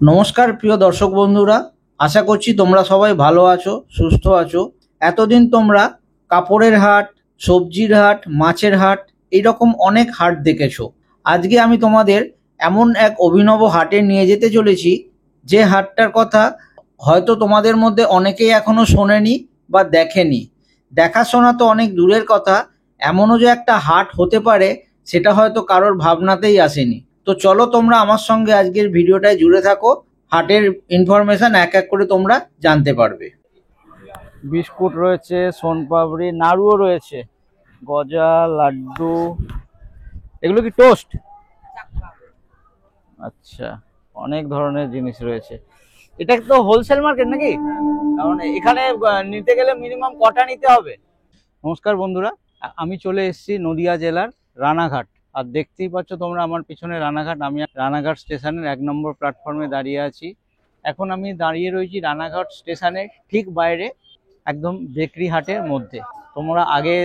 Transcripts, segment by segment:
নমস্কার প্রিয় দর্শক বন্ধুরা, আশা করছি তোমরা সবাই ভালো আছো, সুস্থ আছো। এতদিন তোমরা কাপড়ের হাট, সবজির হাট, মাছের হাট এইরকম অনেক হাট দেখেছো। আজকে আমি তোমাদের এমন এক অভিনব হাটে নিয়ে যেতে চলেছি যে হাটটার কথা হয়তো তোমাদের মধ্যে অনেকেই এখনো শোনেনি বা দেখেনি। দেখাশোনা তো অনেক দূরের কথা, এমনও যে একটা হাট হতে পারে সেটা হয়তো কারোর ভাবনাতেই আসেনি। তো চলো তোমরা আমার সঙ্গে আজকের ভিডিওটায় জুড়ে থাকো, হাটের ইনফরমেশন এক এক করে তোমরা জানতে পারবে। বিস্কুট রয়েছে, সোনপাপড়ি, নাড়ুও রয়েছে, গজা, লাড্ডু। এগুলো কি টোস্ট? আচ্ছা, অনেক ধরনের জিনিস রয়েছে। এটা তো হোলসেল মার্কেট নাকি? কারণ এখানে নিতে গেলে মিনিমাম কটা নিতে হবে? নমস্কার বন্ধুরা, আমি চলে এসেছি নদিয়া জেলার রানাঘাট। আর দেখতেই পাচ্ছ তোমরা আমার পিছনে রানাঘাট। আমি রানাঘাট স্টেশনের 1 নম্বর প্ল্যাটফর্মে দাঁড়িয়ে আছি। এখন আমি দাঁড়িয়ে রয়েছি রানাঘাট স্টেশনের ঠিক বাইরে, একদম বেকরি হাটের মধ্যে। তোমরা আগে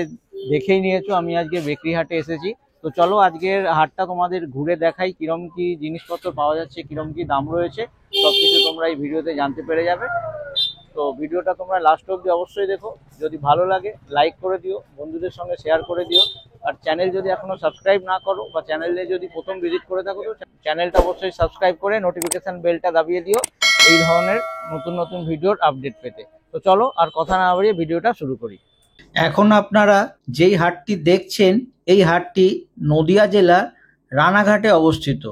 দেখেই নিয়েছো আমি আজকে বেকরি হাটে এসেছি। তো চলো আজকের হাটটা তোমাদের ঘুরে দেখাই, কিরম কি জিনিসপত্র পাওয়া যাচ্ছে, কিরম কি দাম রয়েছে, সবকিছু তোমরা এই ভিডিওতে জানতে পেরে যাবে। তো ভিডিওটা তোমরা লাস্ট অবধি অবশ্যই দেখো। যদি ভালো লাগে লাইক করে দিও, বন্ধুদের সঙ্গে শেয়ার করে দিও। আর চ্যানেল যদি এখনো সাবস্ক্রাইব না করো বা চ্যানেলে যদি প্রথম ভিজিট করে থাকো, তো চ্যানেলটা অবশ্যই সাবস্ক্রাইব করে নোটিফিকেশন বেলটা দাবিয়ে দিও এই ধরনের নতুন নতুন ভিডিওর আপডেট পেতে। তো চলো আর কথা না বাড়িয়ে ভিডিওটা শুরু করি। এখন আপনারা যেই হাটটি দেখছেন, এই হাটটি নদিয়া জেলার রানাঘাটে অবস্থিত।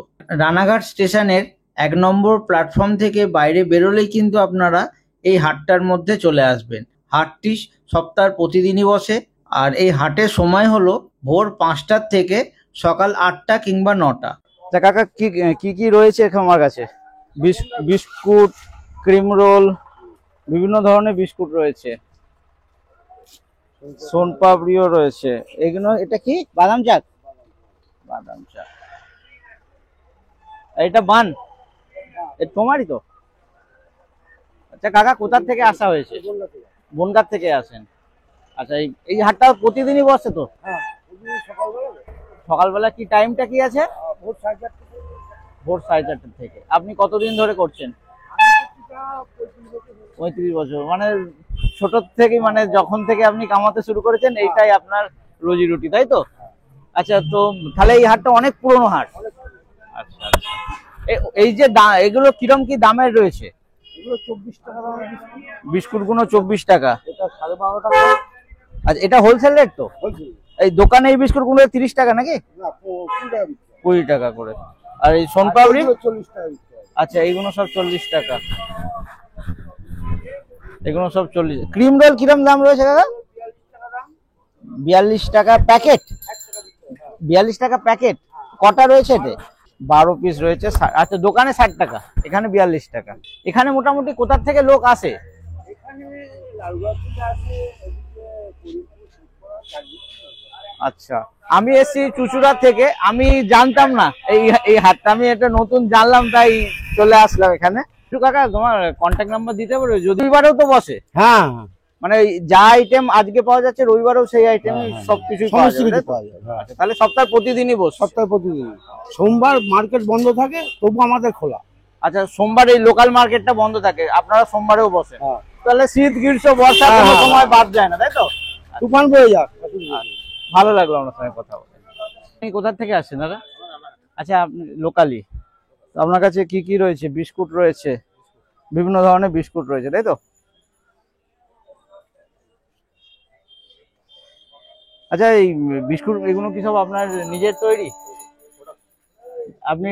রানাঘাট স্টেশনের 1 নম্বর প্ল্যাটফর্ম থেকে বাইরে বেরোলেই কিন্তু আপনারা এই হাটটার মধ্যে চলে আসবেন। হাটটি সপ্তাহের প্রতিদিনই বসে, আর এই হাটের সময় হলো ভোর 5টার থেকে সকাল 8টা কিংবা 9টা। তা কাকা কি কি কি রয়েছে এখন আমার কাছে? বিস্কুট, ক্রিম রোল, বিভিন্ন ধরনের বিস্কুট রয়েছে, সোনপাপড়িও রয়েছে। এগুলো এটা কি বাদাম চাক? বাদাম চাক। এটা বান, এটা তোমারই তো? আচ্ছা কাকা, কোথা থেকে আসা হয়েছে? বনগাঁ থেকে আসেন। আচ্ছা, এই হাটটা প্রতিদিনই বসে তো? সকালবেলা কি টাইমটা কি আছে? ভোর 4:30 থেকে। আপনি কতদিন ধরে করছেন? 35 বছর। মানে ছোট থেকে, মানে যখন থেকে আপনি কামাতে শুরু করেছেন এইটাই আপনার রুজি রুটি, তাই তো? আচ্ছা, তো তাহলে এই হাটটা অনেক পুরনো হাট। আচ্ছা আচ্ছা। এই যে এগুলো কিরম কি দামের রয়েছে? এগুলো 24 টাকা দামের বিস্কুট গুলো 24 টাকা। এটা 12.5 টাকা। আচ্ছা, এটা হোলসেল রেট তো? এই দোকানে এই বিস্কুট গুলো 30 টাকা নাকি? না, 20 টাকা। 20 টাকা করে। আর এই সোনপাপড়ি? 40 টাকা। আচ্ছা, এইগুলো সব 40 টাকা। এগুলো সব 40। ক্রিম রোল কিরম দাম রয়েছে কাকা? 42 টাকা প্যাকেট। 42 টাকা প্যাকেট। কটা রয়েছে এতে? 12 পিস রয়েছে। আচ্ছা, দোকানে 60 টাকা, এখানে 42 টাকা। এখানে মোটামুটি কোথা থেকে লোক আসে? এখানে লালবাগ থেকে আছে, আচ্ছা, আমি এসেছি চুচুড়া থেকে। আমি জানতাম না এই হাটটা, আমি এটা নতুন জানলাম, তাই চলে আসলাম এখানে। কাকা, তোমার কন্ট্যাক্ট নাম্বার দিতে পারবে? যদি রবিবারেও তো বসে? হ্যাঁ, মানে যা আইটেম আজকে পাওয়া যাচ্ছে রবিবারেও সেই আইটেম সবকিছু পাওয়া যাবে? আচ্ছা, তাহলে সপ্তাহে প্রতিদিনই বসে? সপ্তাহে প্রতিদিন। সোমবার মার্কেট বন্ধ থাকে, তবু আমাদের খোলা। আচ্ছা, সোমবার এই লোকাল মার্কেটটা বন্ধ থাকে, আপনারা সোমবারেও বসে? হ্যাঁ। তাহলে শীত, গ্রীষ্ম, বর্ষা কোনো সময় বাদ যায় না, তাই তো? তুফান বয়ে যাক। ভালো লাগলো আপনার সঙ্গে কথা বলে। আপনি কোথা থেকে আসছেন দাদা? আচ্ছা, আপনি লোকালি। আপনার কাছে কি কি রয়েছে? বিস্কুট রয়েছে, বিভিন্ন ধরনের বিস্কুট রয়েছে, তাই তো? আচ্ছা, এই বিস্কুট এগুলো কি সব আপনার নিজের তৈরি? আপনি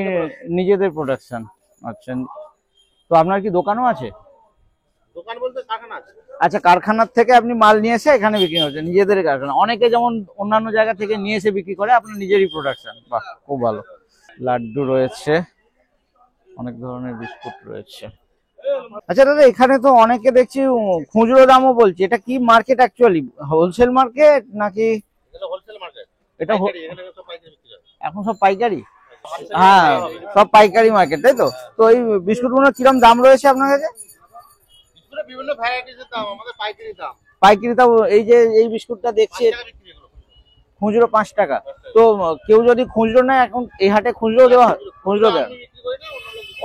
নিজেদের প্রোডাকশন? আচ্ছা, তো আপনার কি দোকানও আছে? দোকান বলতে কারখানা আছে। আচ্ছা, কারখানার থেকে আপনি মাল নিয়ে এসে এখানে বিক্রি হচ্ছে, নিজেদের কারখানা। অনেকে যেমন অন্যান্য জায়গা থেকে নিয়ে এসে বিক্রি করে, আপনার নিজেরই প্রোডাকশন। বাহ, খুব ভালো। লাড্ডু রয়েছে, অনেক ধরনের বিস্কুট রয়েছে। আচ্ছা দাদা, এখানে তো অনেকে দেখছি খুচরো দামও বলছে। এটা কি মার্কেট অ্যাকচুয়ালি? হোলসেল মার্কেট নাকি? Wholesale market. এটা এখানে সব পাইকারি বিক্রি হয়। এখন সব পাইকারি? হ্যাঁ, সব পাইকারি মার্কেট, তাই তো? তো এই বিস্কুট গুলো কিরম দাম রয়েছে আপনার কাছে? বিভিন্ন ভ্যারাইটিসের দাম, আমাদের পাইকারি দাম। পাইকারি দাম। এই যে এই বিস্কুটটা দেখছি, খুচরো 5 টাকা। তো কেউ যদি খুচরো নেয়, এখন এই হাটে খুচরো দেওয়া হয়? খুচরো দেওয়া।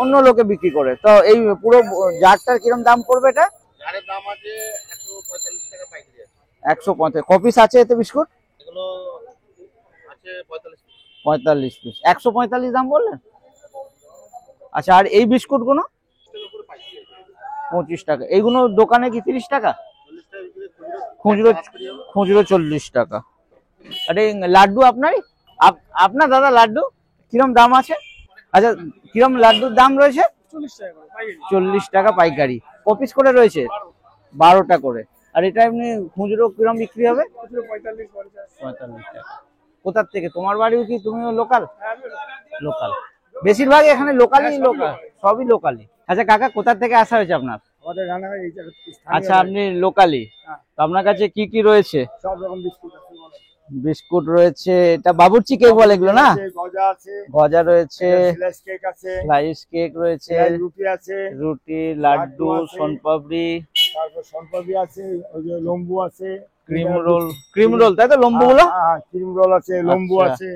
অন্য লোকে বিক্রি করে। তো এই পুরো জারটার কিরম দাম পড়বে এটা? জারের দাম আছে 145 টাকা পাইকারি আছে। 150 কপিস আছে এতে বিস্কুট? এগুলো আছে 45 পিস। 145 দাম বললেন? আচ্ছা, আর এই বিস্কুট গুলো 25 টাকা। এইগুলো দোকানে কি 30 টাকা? খুচরো খুচরো 40 টাকা। আর এই লাড্ডু আপনারই? আপনার দাদা লাড্ডু কিরম দাম আছে? আচ্ছা, কিরম লাড্ডুর দাম রয়েছে? 40 টাকা পাইকারি। কপিস করে রয়েছে 12টা করে। আর এটা এমনি খুচরো কিরম বিক্রি হবে? 45 টাকা। কোথার থেকে? তোমার বাড়িও কি তুমিও লোকাল? লোকাল। বেশিরভাগ এখানে লোকালই, লোকাল সবই লোকালই। আচ্ছা কাকা, কোথা থেকে আসা হয়েছে আপনার? আমাদের রান্নাঘর এই আচ্ছা, আপনি লোকালি। তো আপনার কাছে কি কি রয়েছে? সব রকম বিস্কুট আছে। বিস্কুট রয়েছে, এটা বাবুর্চি কেক বলে এগুলো না? গজা আছে, গজা রয়েছে, স্লাইস কেক আছে, স্লাইস কেক রয়েছে, রুটি আছে, রুটি, লাড্ডু, আছে, সোনপাপড়ি, তারপর সোনপাপড়ি আছে, ওই যে লম্বু আছে, ক্রিম রোল। ক্রিম রোল তাই তো? লম্বু গুলো? হ্যাঁ, ক্রিম রোল আছে, লম্বু আছে।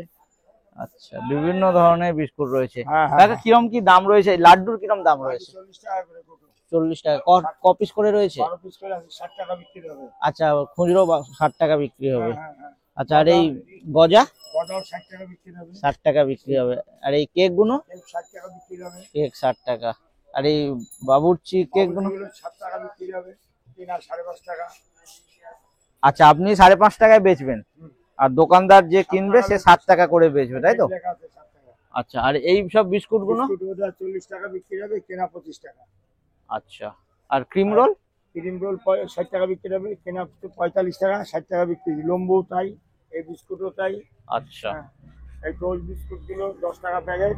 আচ্ছা, বিভিন্ন ধরনের বিস্কুট রয়েছে। হ্যাঁ, হ্যাঁ। কাকা কিরম কি দাম রয়েছে? লাড্ডুর কিরম দাম রয়েছে? 40 টাকা করে কত? 40 টাকা। কপিস করে রয়েছে? 12 পিস করে আছে, 60 টাকা বিক্রি হবে। আচ্ছা, খুচরো 60 টাকা বিক্রি হবে। হ্যাঁ, হ্যাঁ। আচ্ছা, আর এই গজা? গজাও 60 টাকা বিক্রি হবে। 60 টাকা বিক্রি হবে। আর এই কেক গুলো? কেক 60 টাকা বিক্রি হবে। কেক 60 টাকা। আর এই বাবুর্চি কেক গুলো? 7 টাকা বিক্রি হবে। 3 আর 5.5 টাকা। আচ্ছা, আপনি 5.5 টাকায় বেচবেন, আর দোকানদার যে কিনবে সে 7 টাকা করে বেচবে তাই তো? লেখা আছে 7 টাকা। আচ্ছা, আর এই সব বিস্কুট গুলো? বিস্কুট ওটা 40 টাকা বিক্রি হবে, কেনা 25 টাকা। আচ্ছা, আর ক্রিম রোল? ক্রিম রোল 60 টাকা বিক্রি হবে, কেনা 45 টাকা, 60 টাকা বিক্রি। লম্বু তাই, এই বিস্কুটও তাই। আচ্ছা, এই টোস্ট বিস্কুট গুলো 10 টাকা প্যাকেট।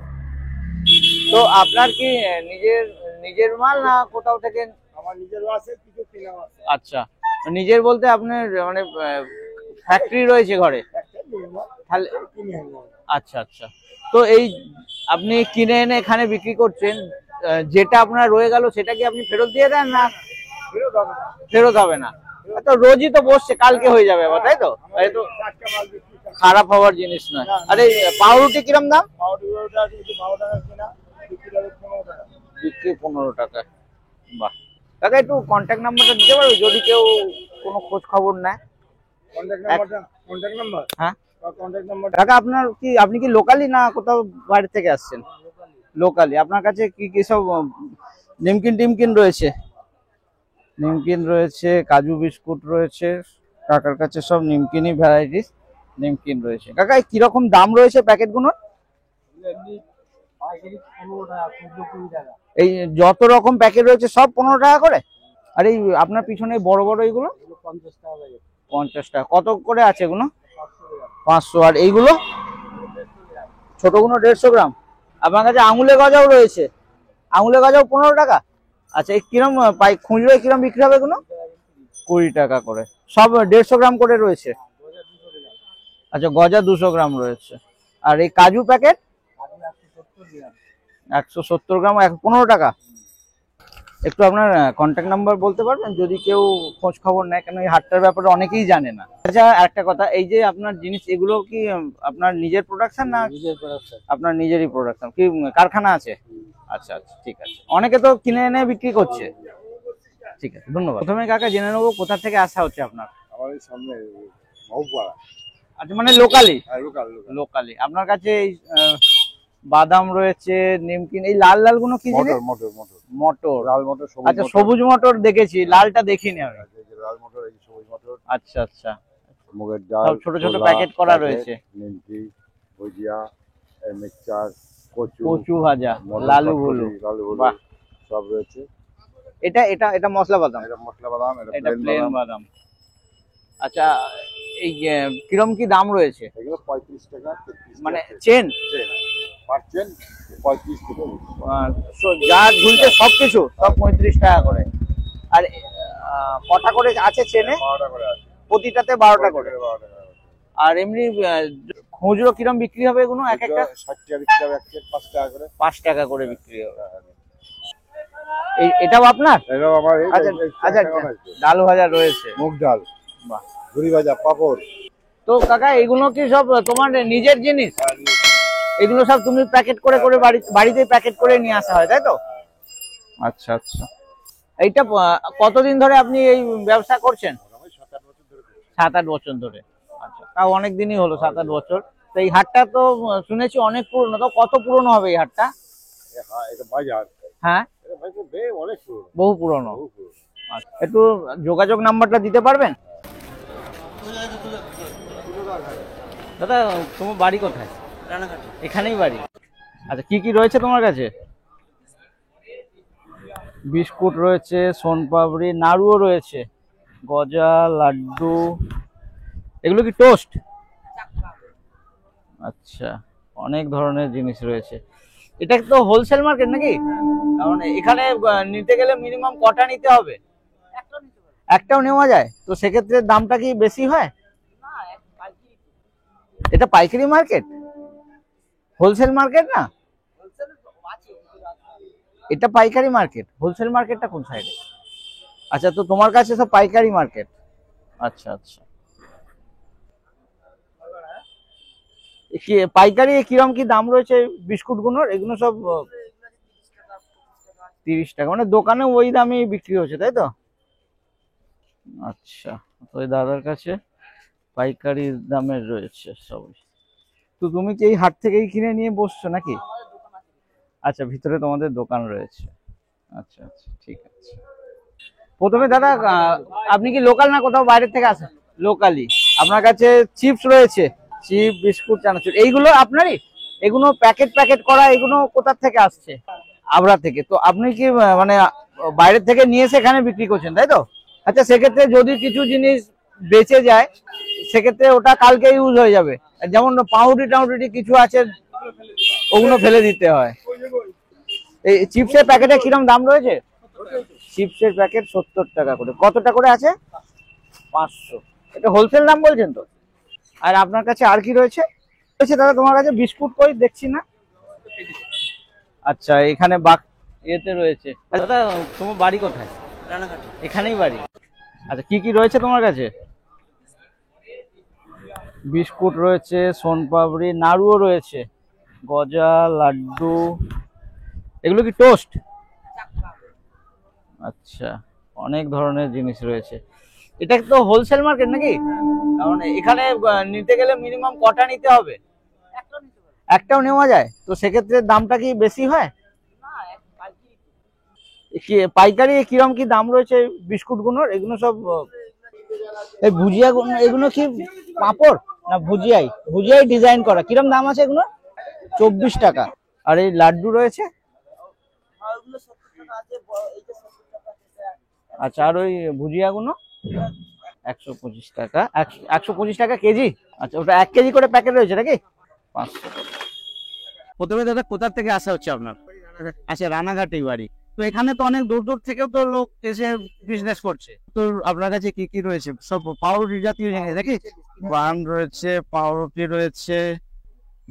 তো আপনার কি নিজের নিজের মাল না কোথাও থেকে? আমার নিজেরও আছে, কিছু কেনাও আছে। আচ্ছা, নিজের বলতে আপনার মানে ফ্যাক্টরি রয়েছে ঘরে? একটা নিয়ে নাও, তাহলে কিনে আনবো। আচ্ছা আচ্ছা। তো এই আপনি কিনে এনে এখানে বিক্রি করছেন, যেটা আপনার রয়ে গেল সেটা কি আপনি ফেরত দিয়ে দেন না? ফেরত হবে না। ফেরত হবে না? তো রোজই তো বসছে, কালকে হয়ে যাবে আবার তাই তো? এই তো টাটকা মাল বিক্রি করে। খারাপ হওয়ার জিনিস নয়। আর এই পাউরুটি কিরম দাম? পাউডারটা আছে 12 টাকা কেনা, বিক্রি হবে 15 টাকা। বিক্রি 15 টাকা। বাহ, কাকা একটু কন্ট্যাক্ট নাম্বারটা দিতে পারবে যদি কেউ কোনো খোঁজ খবর নেয়? Contact number? হ্যাঁ কন্ট্যাক্ট নাম্বার। কাকা, আপনি কি লোকালি না কোথাও বাইরে থেকে আসছেন? লোকালি। আপনার কাছে কি কি সব নিমকিন টিমকিন রয়েছে? নিমকিন রয়েছে, কাজু বিস্কুট রয়েছে। কাকার কাছে সব নিমকিনই ভ্যারাইটিস নিমকিন রয়েছে। কাকা কিরকম দাম রয়েছে প্যাকেট গুলোর? এই যত রকম প্যাকেট রয়েছে সব 15 টাকা করে? আর এই আপনার পিছনে বড় বড় এইগুলো? 50 টাকা। 50 টাকা। কত করে আছে এগুলো? 500। আর এইগুলো ছোটগুলো 150 গ্রাম। আপনার কাছে আঙুলে গজাও রয়েছে? আঙুলে গজাও 15 টাকা। আচ্ছা, এই কিরম খুচরো কিরম বিক্রি হবে এগুলো? 20 টাকা করে। সব 150 গ্রাম করে রয়েছে? আচ্ছা, গজা 200 গ্রাম রয়েছে। আর এই কাজু প্যাকেট? 170 গ্রাম 15 টাকা। একটু আপনার কন্ট্যাক্ট নাম্বার বলতে পারবেন যদি কেউ খোঁজ খবর নেয়, কেন এই হাটটার ব্যাপারে অনেকেই জানে না। আচ্ছা, একটা কথা, এই যে আপনার জিনিস এগুলো কি আপনার নিজের প্রোডাকশন না? নিজের প্রোডাকশন। আপনার নিজেরই প্রোডাকশন। কি কারখানা আছে? আচ্ছা আচ্ছা, ঠিক আছে। অনেকে তো কিনে এনে বিক্রি করছে। ঠিক আছে, ধন্যবাদ। প্রথমে কাকা জেনে নেবো কোথা থেকে আসা হচ্ছে আপনার? আমাদের সামনে মহপাড়া। আচ্ছা, মানে লোকালি? লোকাল। লোকালি। আপনার কাছে এই বাদাম রয়েছে, নিমকিন, এই লাল লাল গুলো কি জিনিস? মটর। মটর। লাল মটর, সবুজ আচ্ছা, সবুজ মটর দেখেছি, লালটা দেখিনি আমি। লাল মটর, এই সবুজ মটর। আচ্ছা আচ্ছা, মুগের ডাল, সব ছোট ছোট প্যাকেট করা রয়েছে। নিমকি, ভুজিয়া, মিক্সচার, কচু ভাজা, লালু ভুলু। বাহ, সব রয়েছে। এটা এটা এটা মশলা বাদাম? এটা মশলা বাদাম, এটা প্লেন বাদাম। আচ্ছা, এই কিরম কি দাম রয়েছে? এগুলো 35 টাকা, 33 মানে চেন পাচ্ছেন 35 টাকা। যা ঝুলছে সবকিছু সব 35 টাকা করে। আর কটা করে আছে চেনে? 12 টাকা করে আছে। প্রতিটাতে 12 টাকা করে। 12 টাকা। আর এমনি খুচরো কিরম বিক্রি হবে এগুলো? এক একটা 60 টাকা বিক্রি হবে, 5 টাকা করে। 5 টাকা করে বিক্রি হবে। এটাও আপনার? এটাও আমার। আচ্ছা আচ্ছা, ডাল ভাজা রয়েছে, মুগ ডাল, বাহ, ঝুরি ভাজা, পাপড়। তো কাকা এগুলো কি সব তোমার নিজের জিনিস? এগুলো সব তুমি প্যাকেট করে করে বাড়িতে প্যাকেট করে নিয়ে আসা হয়, তাই তো? আচ্ছা আচ্ছা। এইটা কতদিন ধরে আপনি এই ব্যবসা করছেন? 7-8 বছর ধরে। আচ্ছা, তাও অনেক দিনই হলো, 7-8 বছর। তো এই হাটটা তো শুনেছি অনেক পুরনো, তো কত পুরনো হবে এই হাটটা? হ্যাঁ, বহু পুরনো। আচ্ছা, একটু যোগাযোগ নাম্বারটা দিতে পারবেন? দাদা, তোমার বাড়ি কোথায়? রানাঘাট। এখানেই বাড়ি? আচ্ছা, কি কি রয়েছে তোমার কাছে? বিস্কুট রয়েছে, সোনপাপড়ি, নাড়ুও রয়েছে, গজা, লাড্ডু। এগুলো কি টোস্ট? আচ্ছা, অনেক ধরনের জিনিস রয়েছে। এটা তো হোলসেল মার্কেট নাকি? কারণ এখানে নিতে গেলে মিনিমাম কটা নিতে হবে? একটাও নেওয়া যায়? তো সেক্ষেত্রে দামটা কি বেশি হয়? এটা পাইকারি মার্কেট, হোলসেল মার্কেট না? এটা পাইকারি মার্কেট, হোলসেল মার্কেটটা কোন সাইডে? আচ্ছা, তো তোমার কাছে সব পাইকারি মার্কেট। আচ্ছা আচ্ছা। পাইকারি কিরম কি দাম রয়েছে বিস্কুট গুলোর? এগুলো সব 30 টাকা, মানে দোকানে ওই দামে বিক্রি হচ্ছে, তাই তো? আচ্ছা, তো ওই দাদার কাছে পাইকারি দামের রয়েছে সব। তো তুমি কি এই হাট থেকেই কিনে নিয়ে বসছো নাকি? আচ্ছা, ভিতরে তোমাদের দোকান রয়েছে। আচ্ছা আচ্ছা, ঠিক আছে। প্রথমে দাদা, আপনি কি লোকাল না কোথাও বাইরের থেকে আসেন? লোকালি। আপনার কাছে চিপস রয়েছে, চিপ, বিস্কুট, চানাচুর, এইগুলো আপনারই? এগুলো প্যাকেট প্যাকেট করা, এগুলো কোথা থেকে আসছে? আবরা থেকে। তো আপনি কি মানে বাইরের থেকে নিয়ে এসে এখানে বিক্রি করছেন, তাই তো? আচ্ছা, সেক্ষেত্রে যদি কিছু জিনিস বেঁচে যায়, সেক্ষেত্রে ওটা কালকে ইউজ হয়ে যাবে। যেমন পাউরুটি টাউরুটি কিছু আছে, ওগুলো ফেলে দিতে হয়। এই চিপসের প্যাকেটে কিরম দাম রয়েছে? চিপসের প্যাকেট 70 টাকা করে। কতটা করে আছে? 500। এটা হোলসেল দাম বলছেন তো? আর আপনার কাছে আর কি রয়েছে? দাদা, তোমার কাছে বিস্কুট কই দেখছি না। আচ্ছা, এখানে ইয়েতে রয়েছে। দাদা, তোমার বাড়ি কোথায়? রানাঘাট। এখানেই বাড়ি? আচ্ছা, কি কি রয়েছে তোমার কাছে? বিস্কুট রয়েছে, সোনপাপড়ি, নাড়ুও রয়েছে, গজা, লাড্ডু। এগুলো কি টোস্ট? আচ্ছা, অনেক ধরনের জিনিস রয়েছে। এটা তো হোলসেল মার্কেট নাকি? কারণ এখানে নিতে গেলে মিনিমাম কটা নিতে হবে? একটাও নেওয়া যায়? তো সেক্ষেত্রে দামটা কি বেশি হয়? পাইকারি কিরম কি দাম রয়েছে বিস্কুট গুলোর? এগুলো সব এই ভুজিয়া, এগুলো কি পাঁপড় না ভুজিয়াই? ভুজিয়াই ডিজাইন করা। কিরম দাম আছে এগুলো? 24 টাকা। আর এই লাড্ডু রয়েছে? আচ্ছা, আর ওই ভুজিয়া গুলো 125 টাকা। 125 টাকা কেজি? আচ্ছা, ওটা 1 কেজি করে প্যাকেট রয়েছে নাকি? 500। প্রথমে দাদা, কোথা থেকে আসা হচ্ছে আপনার? আচ্ছা, রানাঘাটেই বাড়ি। তো এখানে তো অনেক দূর দূর থেকেও তো লোক এসে বিজনেস করছে। তো আপনার কাছে কি কি রয়েছে? সব পাউরুটি জাতীয় জিনিস নাকি? পান রয়েছে, পাউরুটি রয়েছে,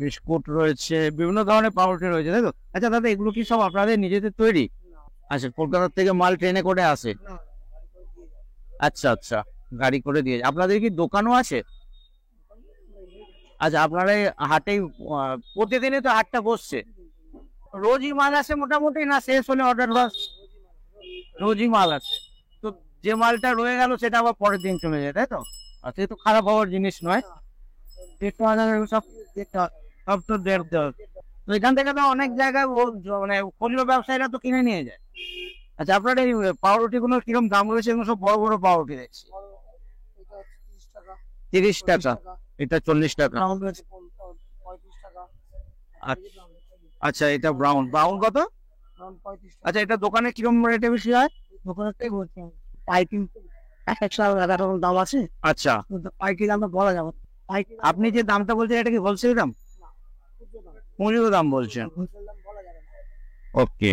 বিস্কুট রয়েছে, বিভিন্ন ধরনের পাউরুটি রয়েছে, তাই তো? আচ্ছা দাদা, এগুলো কি সব আপনাদের নিজেদের তৈরি? আচ্ছা, কলকাতা থেকে মাল ট্রেনে করে আসে? আচ্ছা আচ্ছা, গাড়ি করে দিয়ে। আপনাদের কি দোকানও আছে? আচ্ছা, আপনারা হাটে প্রতিদিনই তো হাটটা বসছে? রোজই মাল আসে মোটামুটি, না শেষ হলে অর্ডার বাস? রোজই মাল আছে। তো যে মালটা রয়ে গেল সেটা আবার পরের দিন চলে যায়, তাই তো? আচ্ছা, তো খারাপ হওয়ার জিনিস নয়। সব সব তো দেখতে হবে। তো এখান থেকে তো অনেক জায়গায় মানে খুচরো ব্যবসায়ীরা তো কিনে নিয়ে যায়। আচ্ছা, আপনার এই পাউরুটি গুলো কিরকম দাম রয়েছে? এগুলো সব বড় বড় পাউরুটি দেখছি। 30 টাকা। এটা 40 টাকা। আচ্ছা, এটা ব্রাউন। ব্রাউন কত? আচ্ছা, এটা দোকানে কিরকম রেটে বেশি হয়? দোকানে দাম আছে। আচ্ছা, পাইকারি দামটা বলা যাবে। আপনি যে দামটা বলছেন, এটা কি হোলসেল দাম? খুচরো দাম বলছেন? ওকে।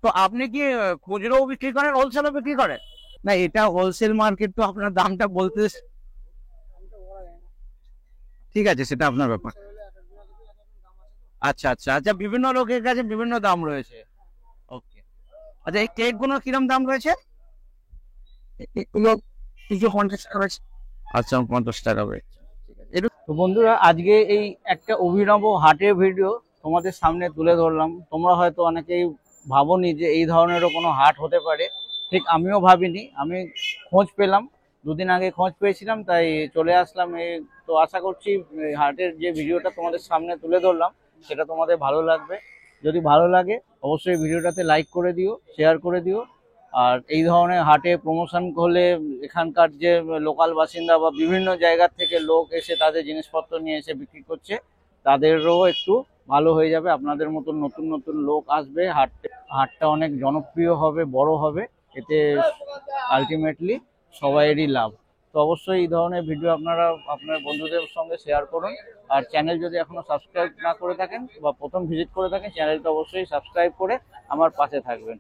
তো আপনি কি খুচরো বিক্রি করেন, হোলসেলও বিক্রি করেন? না, এটা হোলসেল মার্কেট, তো আপনার দামটা বলতে। ঠিক আছে, সেটা আপনার ব্যাপার। আচ্ছা আচ্ছা আচ্ছা, বিভিন্ন লোকের কাছে বিভিন্ন দাম রয়েছে। ওকে। আচ্ছা, এই কেক গুলো কিরম দাম রয়েছে? এগুলো 50 টাকা। আচ্ছা, 50 টাকা রয়েছে। তো বন্ধুরা, আজকে এই একটা অভিনব হাটের ভিডিও তোমাদের সামনে তুলে ধরলাম। তোমরা হয়তো অনেকেই ভাবোনি যে এই ধরনেরও কোনো হাট হতে পারে, ঠিক আমিও ভাবিনি। আমি খোঁজ পেলাম, দুদিন আগে খোঁজ পেয়েছিলাম, তাই চলে আসলাম। তো আশা করছি এই হাটের যে ভিডিওটা তোমাদের সামনে তুলে ধরলাম সেটা তোমাদের ভালো লাগবে। যদি ভালো লাগে অবশ্যই ভিডিওটাতে লাইক করে দিও, শেয়ার করে দিও। আর এই ধরনের হাটে প্রমোশন হলে এখানকার যে লোকাল বাসিন্দা বা বিভিন্ন জায়গার থেকে লোক এসে তাদের জিনিসপত্র নিয়ে এসে বিক্রি করছে, তাদেরও একটু ভালো হয়ে যাবে। আপনাদের মতন নতুন নতুন লোক আসবে, হাটটা অনেক জনপ্রিয় হবে, বড় হবে। এতে আলটিমেটলি সবাইয়েরই লাভ। তো অবশ্যই এই ধরনের ভিডিও আপনারা আপনার বন্ধুদের সঙ্গে শেয়ার করুন। আর চ্যানেল যদি এখনো সাবস্ক্রাইব না করে থাকেন বা প্রথম ভিজিট করে থাকেন, চ্যানেলটা অবশ্যই সাবস্ক্রাইব করে আমার পাশে থাকবেন।